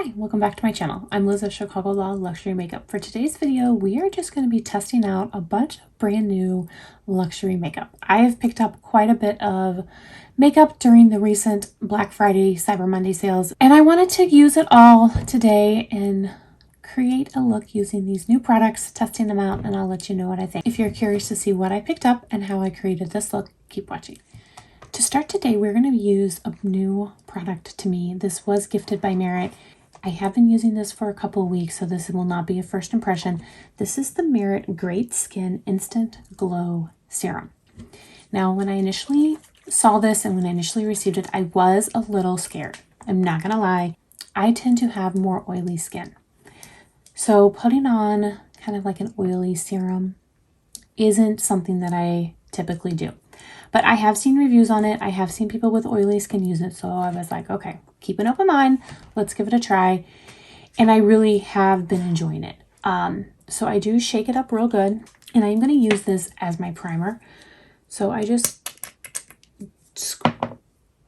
Hi, welcome back to my channel. I'm Liz of Chicago Law Luxury Makeup. For today's video, we are just going to be testing out a bunch of brand new luxury makeup. I have picked up quite a bit of makeup during the recent Black Friday, Cyber Monday sales, and I wanted to use it all today and create a look using these new products, testing them out, and I'll let you know what I think. If you're curious to see what I picked up and how I created this look, keep watching. To start today, we're going to use a new product to me. This was gifted by Merit. I have been using this for a couple of weeks, so this will not be a first impression. This is the Merit Great Skin Instant Glow Serum. Now, when I initially saw this and when I initially received it, I was a little scared. I'm not going to lie. I tend to have more oily skin. So putting on kind of like an oily serum isn't something that I typically do. But I have seen reviews on it. I have seen people with oily skin use it. So I was like, okay, keep an open mind. Let's give it a try. And I really have been enjoying it. So I do shake it up real good. And I'm going to use this as my primer. So I just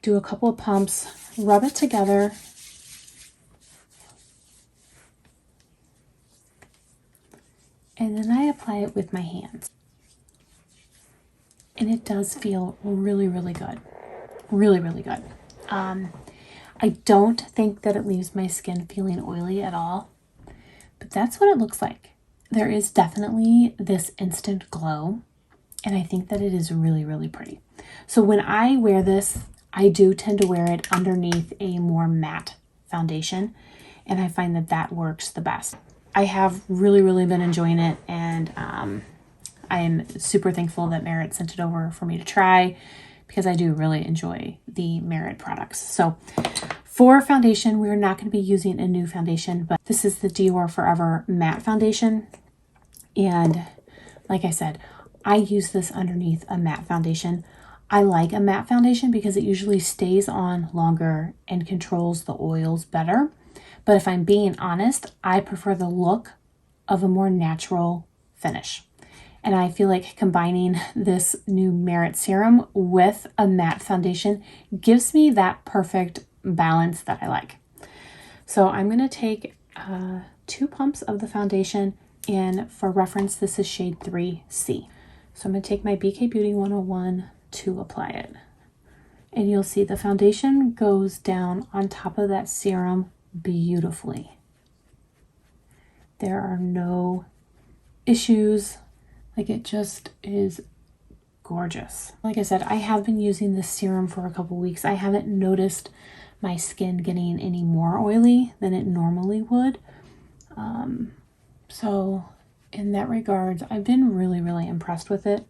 do a couple of pumps, rub it together. And then I apply it with my hands. And it does feel really, really good. Really, really good. I don't think that it leaves my skin feeling oily at all, but that's what it looks like. There is definitely this instant glow, and I think that it is really, really pretty. So when I wear this, I do tend to wear it underneath a more matte foundation, and I find that that works the best. I have really, really been enjoying it, and I am super thankful that Merit sent it over for me to try because I do really enjoy the Merit products. So for foundation, we're not going to be using a new foundation, but this is the Dior Forever Matte Foundation. And like I said, I use this underneath a matte foundation. I like a matte foundation because it usually stays on longer and controls the oils better. But if I'm being honest, I prefer the look of a more natural finish. And I feel like combining this new Merit serum with a matte foundation gives me that perfect balance that I like. So I'm going to take 2 pumps of the foundation, and for reference, this is shade 3C. So I'm going to take my BK Beauty 101 to apply it. And you'll see the foundation goes down on top of that serum beautifully. There are no issues. Like, it just is gorgeous. Like I said, I have been using this serum for a couple weeks. I haven't noticed my skin getting any more oily than it normally would. So in that regard, I've been really, really impressed with it.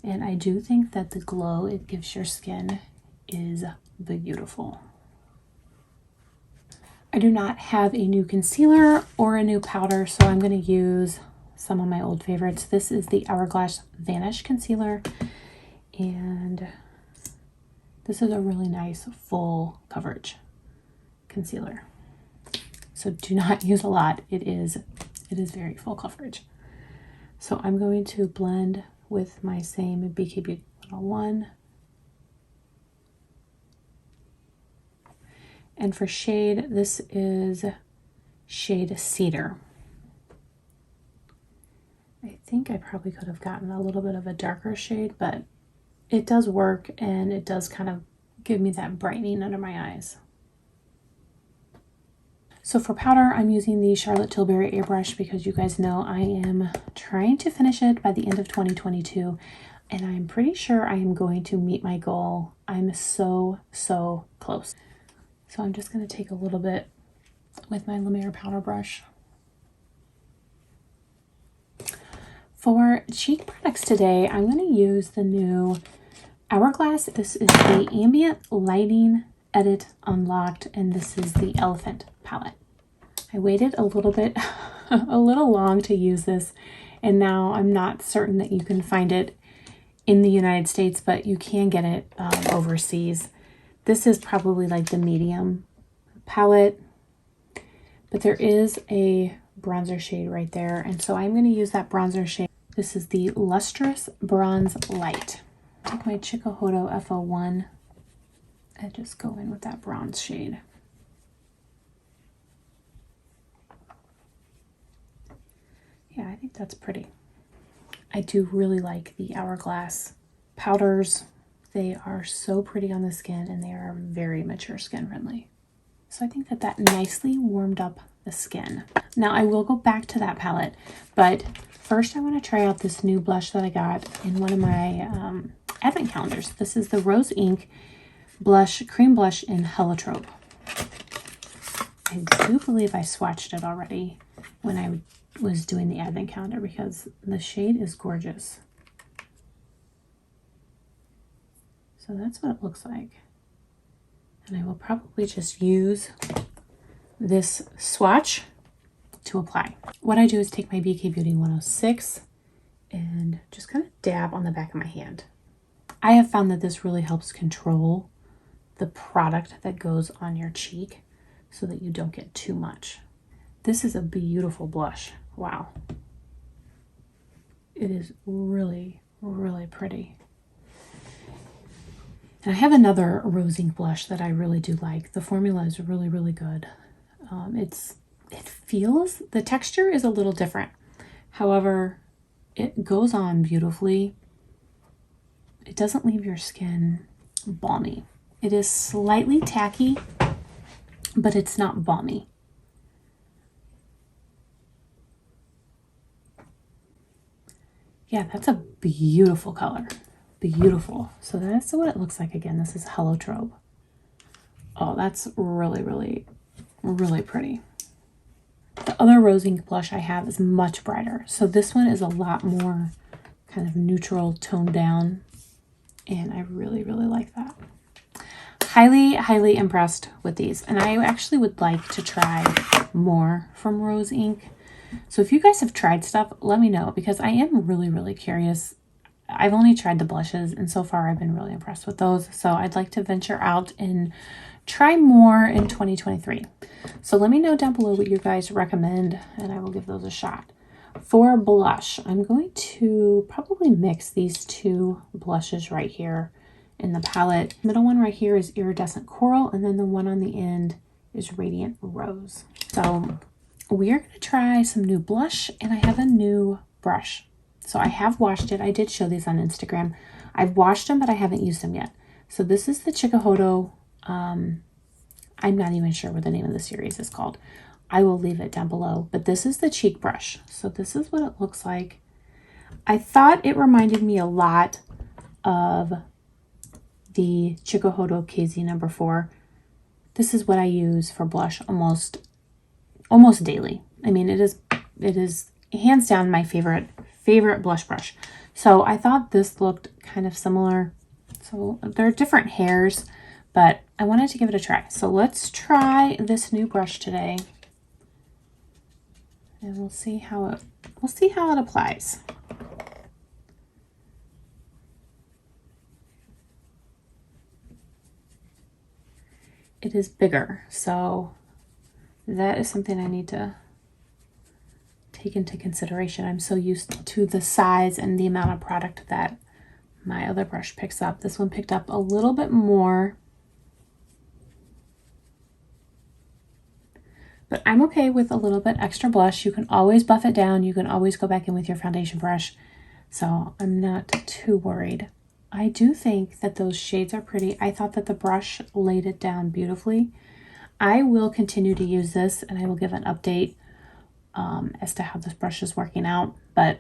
And I do think that the glow it gives your skin is beautiful. I do not have a new concealer or a new powder, so I'm going to use some of my old favorites. This is the Hourglass Vanish Concealer, and this is a really nice full coverage concealer. So do not use a lot. It is very full coverage. So I'm going to blend with my same BK Beauty 101. And for shade, this is shade Cedar. I think I probably could have gotten a little bit of a darker shade, but it does work, and it does kind of give me that brightening under my eyes. So for powder, I'm using the Charlotte Tilbury airbrush because you guys know I am trying to finish it by the end of 2022, and I'm pretty sure I am going to meet my goal. I'm so close. So I'm just going to take a little bit with my La Mer powder brush. For cheek products today, I'm going to use the new Hourglass. This is the Ambient Lighting Edit Unlocked, and this is the Elephant palette. I waited a little bit, a little long to use this, and now I'm not certain that you can find it in the United States, but you can get it overseas. This is probably like the medium palette, but there is a bronzer shade right there, and so I'm going to use that bronzer shade. This is the Lustrous Bronze Light. Take my Chikuhodo F01 and just go in with that bronze shade. That's pretty. I do really like the Hourglass powders. They are so pretty on the skin, and they are very mature skin friendly. So I think that that nicely warmed up the skin. Now I will go back to that palette, but first I want to try out this new blush that I got in one of my advent calendars. This is the Rose Ink blush, cream blush in Heliotrope. I do believe I swatched it already when I was doing the advent calendar because the shade is gorgeous. So that's what it looks like. And I will probably just use this swatch to apply. What I do is take my BK Beauty 106 and just kind of dab on the back of my hand. I have found that this really helps control the product that goes on your cheek so that you don't get too much. This is a beautiful blush. Wow. It is really, really pretty. And I have another Rose Ink blush that I really do like. The formula is really, really good. The texture is a little different. However, it goes on beautifully. It doesn't leave your skin balmy. It is slightly tacky, but it's not balmy. Yeah, that's a beautiful color. Beautiful. So that's what it looks like again. This is Heliotrope. Oh, that's really, really, really pretty. The other Rose Ink blush I have is much brighter. So this one is a lot more kind of neutral, toned down. And I really, really like that. Highly, highly impressed with these. And I actually would like to try more from Rose Ink. So if you guys have tried stuff, let me know because I am really, really curious. I've only tried the blushes and so far I've been really impressed with those. So I'd like to venture out and try more in 2023. So let me know down below what you guys recommend and I will give those a shot. For blush, I'm going to probably mix these two blushes right here in the palette. The middle one right here is Iridescent Coral and then the one on the end is Radiant Rose. So we are going to try some new blush and I have a new brush. So I have washed it. I did show these on Instagram. I've washed them, but I haven't used them yet. So this is the Chikuhodo. I'm not even sure what the name of the series is called. I will leave it down below. But this is the cheek brush. So this is what it looks like. I thought it reminded me a lot of the Chikuhodo KZ number 4. This is what I use for blush almost daily. I mean, it is hands down my favorite blush brush. So I thought this looked kind of similar. So they're different hairs, but I wanted to give it a try. So let's try this new brush today. And we'll see how it applies. It is bigger, so that is something I need to take into consideration. I'm so used to the size and the amount of product that my other brush picks up. This one picked up a little bit more, but I'm okay with a little bit extra blush. You can always buff it down. You can always go back in with your foundation brush. So I'm not too worried. I do think that those shades are pretty. I thought that the brush laid it down beautifully. I will continue to use this and I will give an update as to how this brush is working out. But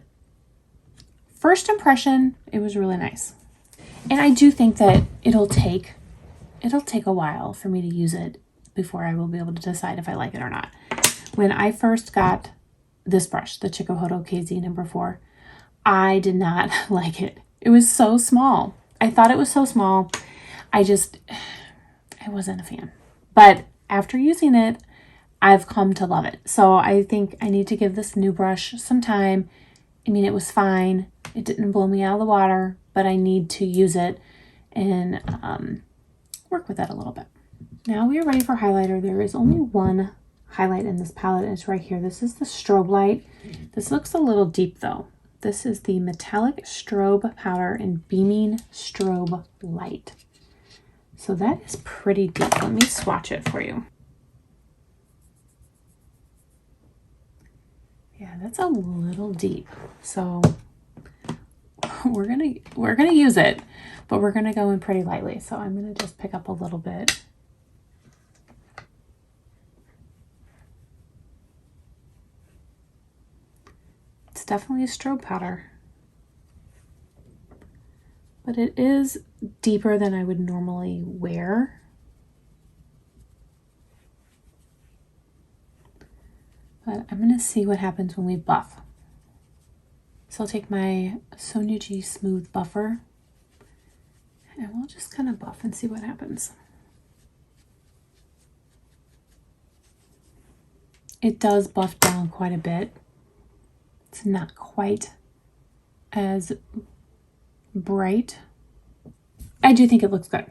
first impression, it was really nice. And I do think that it'll take a while for me to use it before I will be able to decide if I like it or not. When I first got this brush, the Chikuhodo KZ number 4, I did not like it. It was so small. I thought it was so small. I wasn't a fan. But after using it, I've come to love it. So I think I need to give this new brush some time. I mean, it was fine. It didn't blow me out of the water, but I need to use it and work with it a little bit. Now we are ready for highlighter. There is only one highlight in this palette, and it's right here. This is the Strobe Light. This looks a little deep though. This is the Metallic Strobe Powder in Beaming Strobe Light. So that is pretty deep. Let me swatch it for you. Yeah, that's a little deep. So we're gonna use it, but we're gonna go in pretty lightly. So I'm gonna just pick up a little bit. It's definitely a strobe powder, but it is deeper than I would normally wear. But I'm gonna see what happens when we buff. So I'll take my Sonia G Smooth Buffer and we'll just kind of buff and see what happens. It does buff down quite a bit. It's not quite as bright. I do think it looks good.